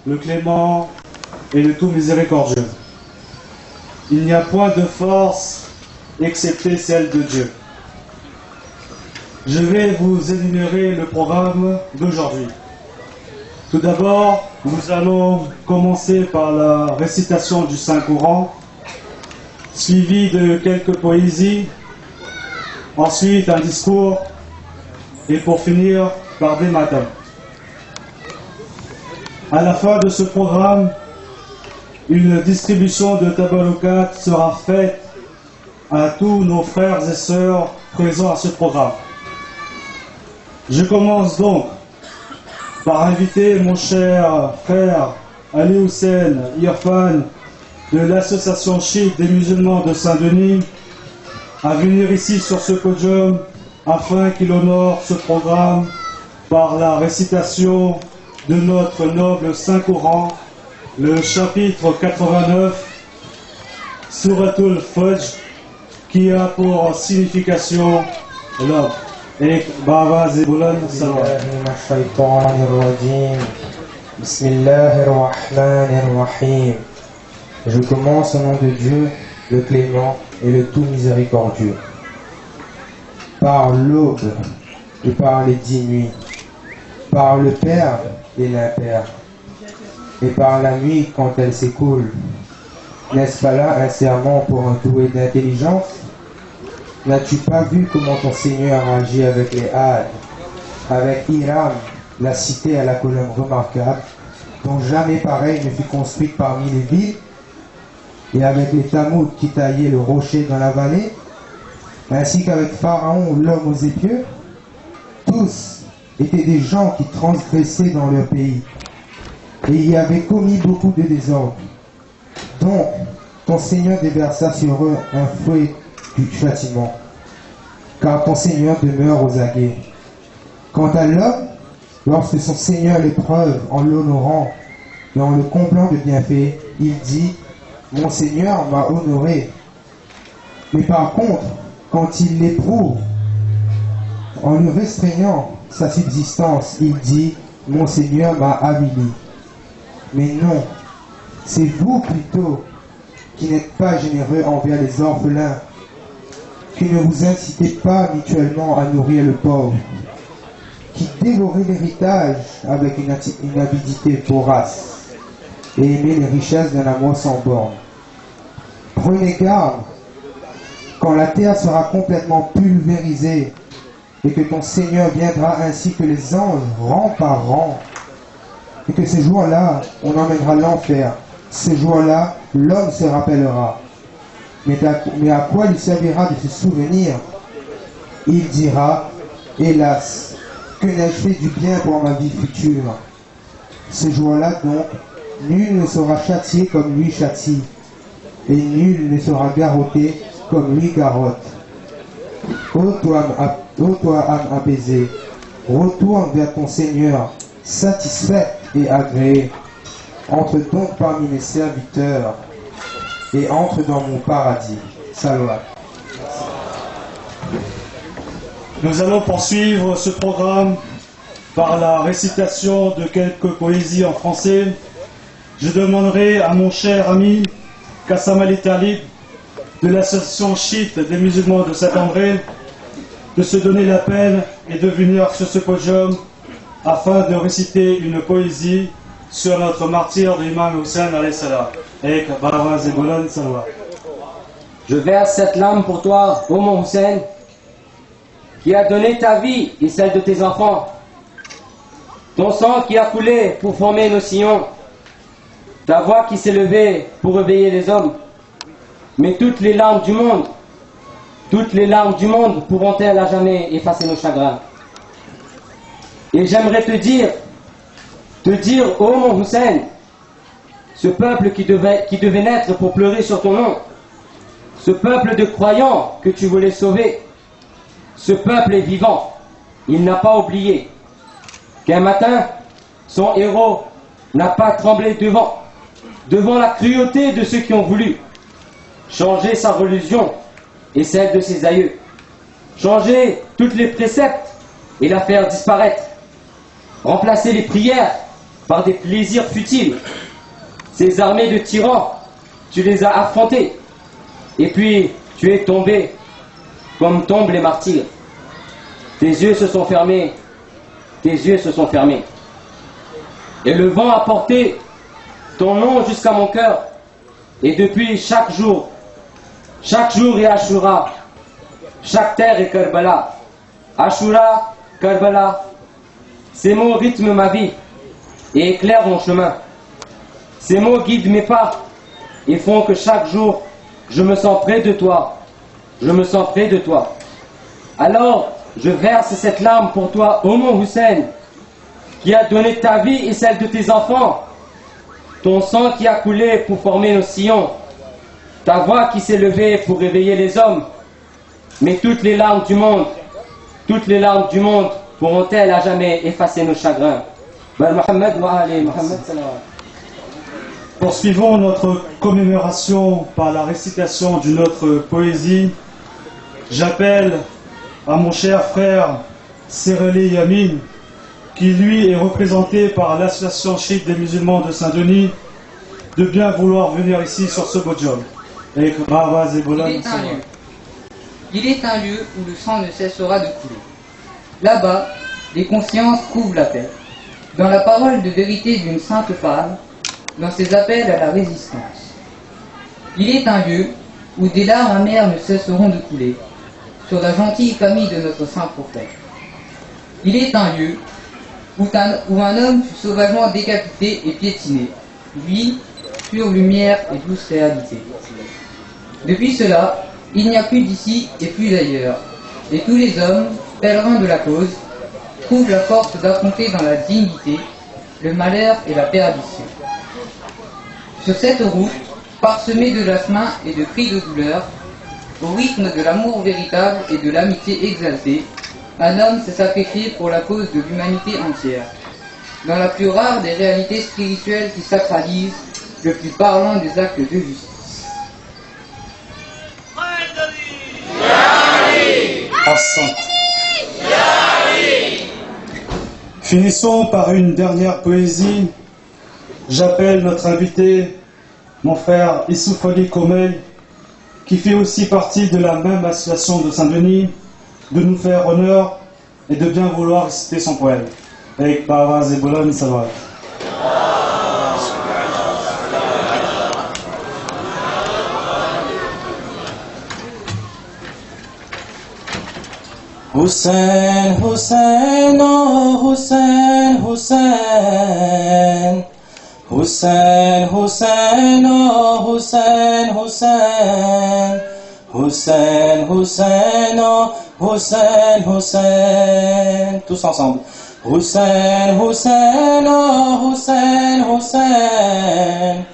le clément et le tout miséricordieux. Il n'y a point de force excepté celle de Dieu. Je vais vous énumérer le programme d'aujourd'hui. Tout d'abord, nous allons commencer par la récitation du Saint-Coran, suivi de quelques poésies, ensuite un discours, et pour finir par des matins. À la fin de ce programme, une distribution de tabaroukat sera faite à tous nos frères et sœurs présents à ce programme. Je commence donc par inviter mon cher frère Ali Hussein Irfan de l'association chiite des musulmans de Saint-Denis à venir ici sur ce podium afin qu'il honore ce programme par la récitation de notre noble Saint-Coran, le chapitre 89, Suratul Fajr, qui a pour signification l'homme. Et Baba Zeboulan Salwa. Bismillahirrahmanirrahim. Je commence au nom de Dieu, le clément et le tout miséricordieux. Par l'aube et par les 10 nuits, par le Père et l'Impère, et par la nuit quand elle s'écoule. N'est-ce pas là un serment pour un doué d'intelligence? N'as-tu pas vu comment ton Seigneur agit avec les Hades, avec Hiram, la cité à la colonne remarquable, dont jamais pareil ne fut construite parmi les villes, et avec les Tamoud qui taillaient le rocher dans la vallée, ainsi qu'avec Pharaon, l'homme aux épieux? Tous étaient des gens qui transgressaient dans leur pays, et y avaient commis beaucoup de désordre. Donc, ton Seigneur déversa sur eux un fouet du châtiment, car ton Seigneur demeure aux aguets. Quant à l'homme, lorsque son Seigneur l'éprouve en l'honorant et en le comblant de bienfaits, il dit: mon Seigneur m'a honoré. Mais par contre, quand il l'éprouve en lui restreignant sa subsistance, il dit: mon Seigneur m'a avili. Mais non, c'est vous plutôt qui n'êtes pas généreux envers les orphelins, qui ne vous incitez pas mutuellement à nourrir le pauvre, qui dévorez l'héritage avec une avidité vorace et aimez les richesses d'un amour sans borne. Prenez garde, quand la terre sera complètement pulvérisée et que ton Seigneur viendra ainsi que les anges, rang par rang, et que ce jour-là, on emmènera l'enfer. Ce jour-là, l'homme se rappellera. Mais à quoi lui servira de se souvenir? Il dira: hélas, que n'ai-je fait du bien pour ma vie future? Ce jour-là donc, nul ne sera châtié comme lui châtie, et nul ne sera garrotté comme lui garrotte. Ô toi, âme apaisée, retourne vers ton Seigneur, satisfait et agréé. Entre donc parmi mes serviteurs et entre dans mon paradis. Salawat. Nous allons poursuivre ce programme par la récitation de quelques poésies en français. Je demanderai à mon cher ami Kassam Ali Talib de l'association chiite des musulmans de Saint-André de se donner la peine et de venir sur ce podium afin de réciter une poésie sur notre martyr de l'imam Hussein alayhi salam. Et Baba Zeboulan Salwa. Je verse cette larme pour toi, ô mon Hussein, qui a donné ta vie et celle de tes enfants, ton sang qui a coulé pour former nos sillons, ta voix qui s'est levée pour réveiller les hommes. Mais toutes les larmes du monde pourront-elles à jamais effacer nos chagrins? Et j'aimerais te dire, ô mon Hussein, ce peuple qui devait naître pour pleurer sur ton nom, ce peuple de croyants que tu voulais sauver, ce peuple est vivant, il n'a pas oublié qu'un matin, son héros n'a pas tremblé devant la cruauté de ceux qui ont voulu changer sa religion et celle de ses aïeux, changer toutes les préceptes et la faire disparaître, remplacer les prières par des plaisirs futiles. Ces armées de tyrans, tu les as affrontées. Et puis, tu es tombé, comme tombent les martyrs. Tes yeux se sont fermés, tes yeux se sont fermés. Et le vent a porté ton nom jusqu'à mon cœur. Et depuis, chaque jour est Ashura, chaque terre est Karbala. Ashura, Karbala, ces mots rythment ma vie et éclairent mon chemin. Ces mots guident mes pas et font que chaque jour, je me sens près de toi. Je me sens près de toi. Alors, je verse cette larme pour toi, ô mon Hussein, qui a donné ta vie et celle de tes enfants, ton sang qui a coulé pour former nos sillons, ta voix qui s'est levée pour réveiller les hommes. Mais toutes les larmes du monde pourront-elles à jamais effacer nos chagrins. Poursuivons notre commémoration par la récitation d'une autre poésie. J'appelle à mon cher frère Sereli Yamin, qui lui est représenté par l'association chiite des musulmans de Saint-Denis, de bien vouloir venir ici sur ce podium. Il est un lieu où le sang ne cessera de couler. Là-bas, les consciences trouvent la paix. Dans la parole de vérité d'une sainte femme, dans ses appels à la résistance. Il est un lieu où des larmes amères ne cesseront de couler sur la gentille famille de notre saint prophète. Il est un lieu où un homme fut sauvagement décapité et piétiné, lui, pure lumière et douce réalité. Depuis cela, il n'y a plus d'ici et plus d'ailleurs, et tous les hommes, pèlerins de la cause, trouvent la force d'affronter dans la dignité le malheur et la perdition. Sur cette route, parsemée de jasmin et de cris de douleur, au rythme de l'amour véritable et de l'amitié exaltée, un homme s'est sacrifié pour la cause de l'humanité entière. Dans la plus rare des réalités spirituelles qui sacralisent, le plus parlant des actes de justice. Finissons par une dernière poésie. J'appelle notre invité, mon frère Issoufali Komel, qui fait aussi partie de la même association de Saint-Denis, de nous faire honneur et de bien vouloir réciter son poème. Avec Baraz et Bolan Salawat. Hussein, Hussein, oh Hussein, Hussein. Hussein, Hussein, oh Hussein, Hussein. Hussein, Hussein, oh Hussein, Hussein. Tous ensemble. Hussein, Hussein, oh Hussein, Hussein.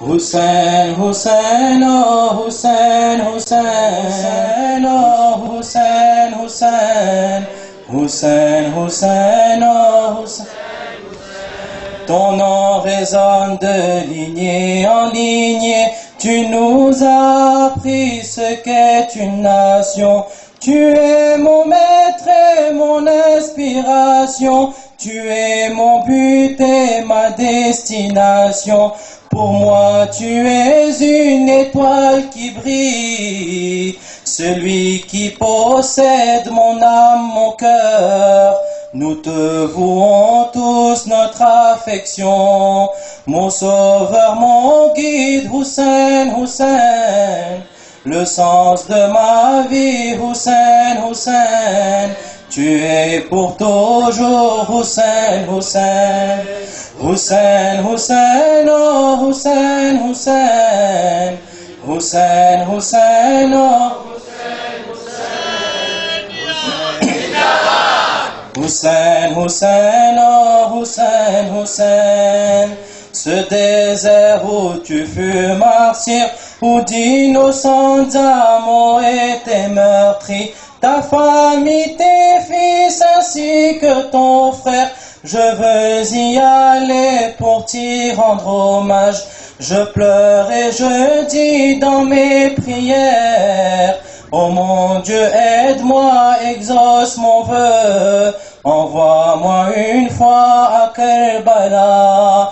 Hussein, Hussein, oh Hussein, Hussein, oh Hussein, Hussein, Hussein, Hussein, oh Hussein. Ton nom résonne de lignée en lignée, tu nous as appris ce qu'est une nation. Tu es mon maître et mon inspiration, tu es mon but et ma destination. Pour moi, tu es une étoile qui brille, celui qui possède mon âme, mon cœur. Nous te vouons tous notre affection, mon sauveur, mon guide, Hussein, Hussein. Le sens de ma vie, Hussein, Hussein. Tu es pour toujours, Hussein, Hussein. Hussein, Hussein, oh Hussein, Hussein. Hussein, Hussein, oh Hussein, Hussein, oh Hussein, Hussein. Ce désert où tu fus martyr, où d'innocentes âmes ont été meurtries, ta famille, tes fils ainsi que ton frère, je veux y aller pour t'y rendre hommage. Je pleure et je dis dans mes prières, oh mon Dieu, aide-moi, exauce mon vœu. envoie-moi une fois à Kerbala.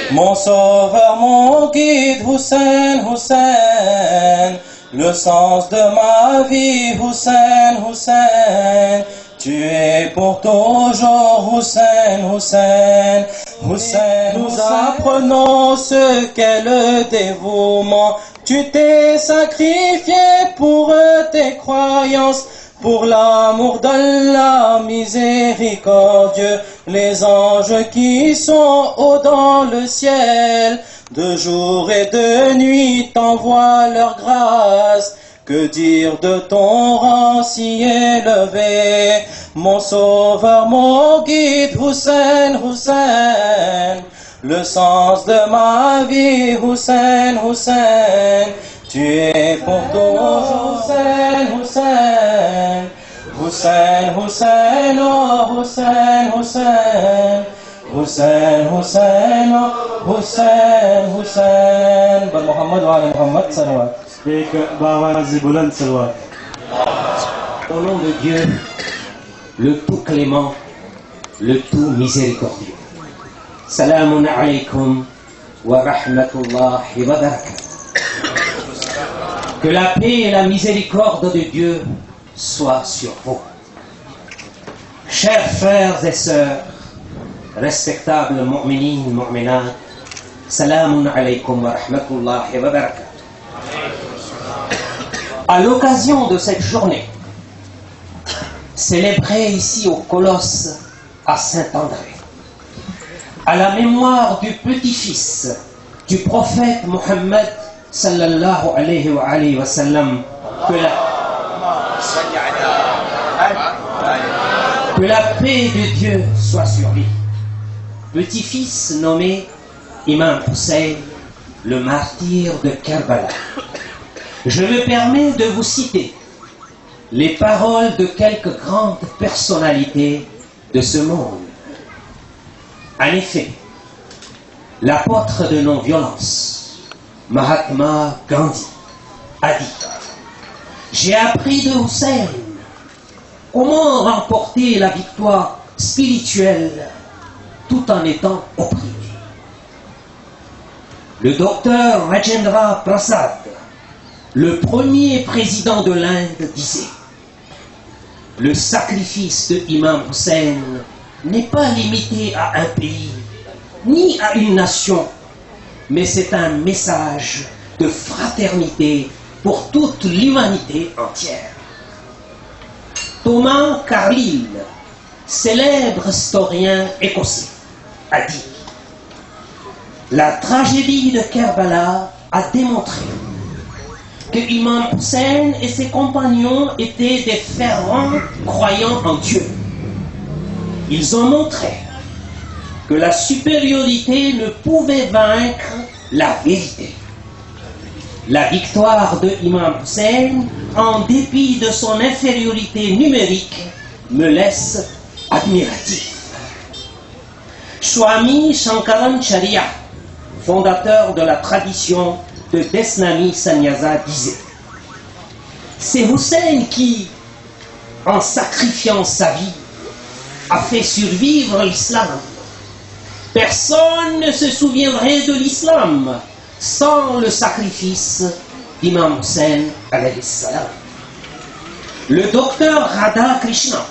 Mon sauveur, mon guide, Hussein, Hussein, le sens de ma vie, Hussein, Hussein, tu es pour toujours, Hussein, Hussein, Hussein. Nous apprenons ce qu'est le dévouement, tu t'es sacrifié pour tes croyances. Pour l'amour d'Allah miséricordieux, les anges qui sont haut dans le ciel, de jour et de nuit t'envoient leur grâce. Que dire de ton rang si élevé, mon sauveur, mon guide, Hussein, Hussein, le sens de ma vie, Hussein, Hussein. Tu es pour toujours, Hussein, Hussein, Hussein, Hussein, oh Hussein, Hussein, Hussein, Hussein, oh Hussein, Hussein. Bal Muhammad wa ala Muhammad, salawat. Au nom de Dieu, le tout clément, le tout miséricordieux. Salamun alaykum wa rahmatullahi wa barakatuh. Que la paix et la miséricorde de Dieu soient sur vous. Chers frères et sœurs, respectables mu'minines, mu'minat, salamun alaykum wa rahmatullahi wa barakatuh. À l'occasion de cette journée, célébrée ici au Colosse à Saint-André, à la mémoire du petit-fils du prophète Mohammed sallallahu alayhi wa sallam, que la paix de Dieu soit sur lui. Petit-fils nommé Imam Hussein, le martyr de Kerbala. Je me permets de vous citer les paroles de quelques grandes personnalités de ce monde. En effet, l'apôtre de non-violence, Mahatma Gandhi, a dit: j'ai appris de Hussein comment remporter la victoire spirituelle tout en étant opprimé. Le docteur Rajendra Prasad, le premier président de l'Inde, disait: le sacrifice de Imam Hussein n'est pas limité à un pays, ni à une nation, mais c'est un message de fraternité pour toute l'humanité entière. Thomas Carlyle, célèbre historien écossais, a dit: la tragédie de Kerbala a démontré que Imam Hussein et ses compagnons étaient des fervents croyants en Dieu. Ils ont montré que la supériorité ne pouvait vaincre la vérité. La victoire de Imam Hussein, en dépit de son infériorité numérique, me laisse admiratif. Swami Shankaracharya, fondateur de la tradition de Desnami Sannyasa, disait: c'est Hussein qui, en sacrifiant sa vie, a fait survivre l'islam. Personne ne se souviendrait de l'islam sans le sacrifice d'Imam Hussein alayhi salam. Le docteur Radha Krishna,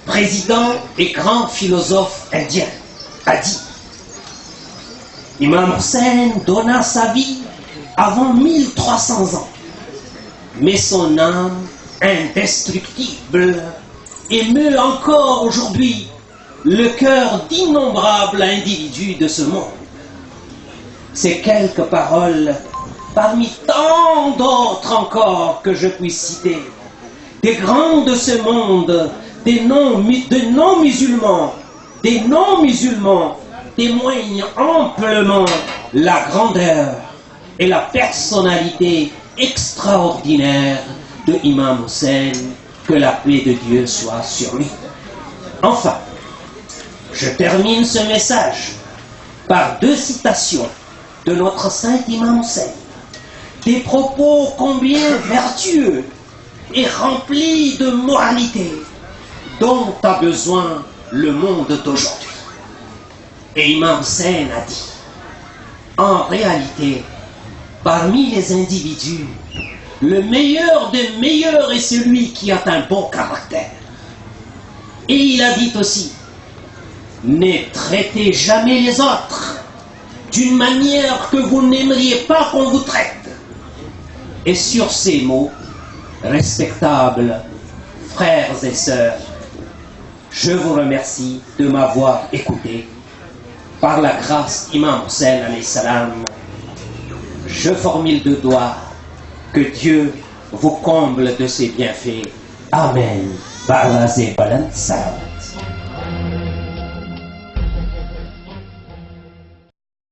président et grand philosophe indien, a dit: Imam Hussein donna sa vie avant 1300 ans, mais son âme indestructible émeut encore aujourd'hui le cœur d'innombrables individus de ce monde. Ces quelques paroles, parmi tant d'autres encore que je puisse citer, des grands de ce monde, des non-musulmans, témoignent amplement la grandeur et la personnalité extraordinaire de Imam Hussein, que la paix de Dieu soit sur lui. Enfin, je termine ce message par deux citations de notre saint imam Hussein. Des propos combien vertueux et remplis de moralité dont a besoin le monde d'aujourd'hui. Et Imam Hussein a dit, en réalité, parmi les individus, le meilleur des meilleurs est celui qui a un bon caractère. Et il a dit aussi, ne traitez jamais les autres d'une manière que vous n'aimeriez pas qu'on vous traite. Et sur ces mots, respectables frères et sœurs, je vous remercie de m'avoir écouté. Par la grâce d'Imam Hussein alayhi salam, je formule de doigts que Dieu vous comble de ses bienfaits. Amen. Ba'alaze balan salam.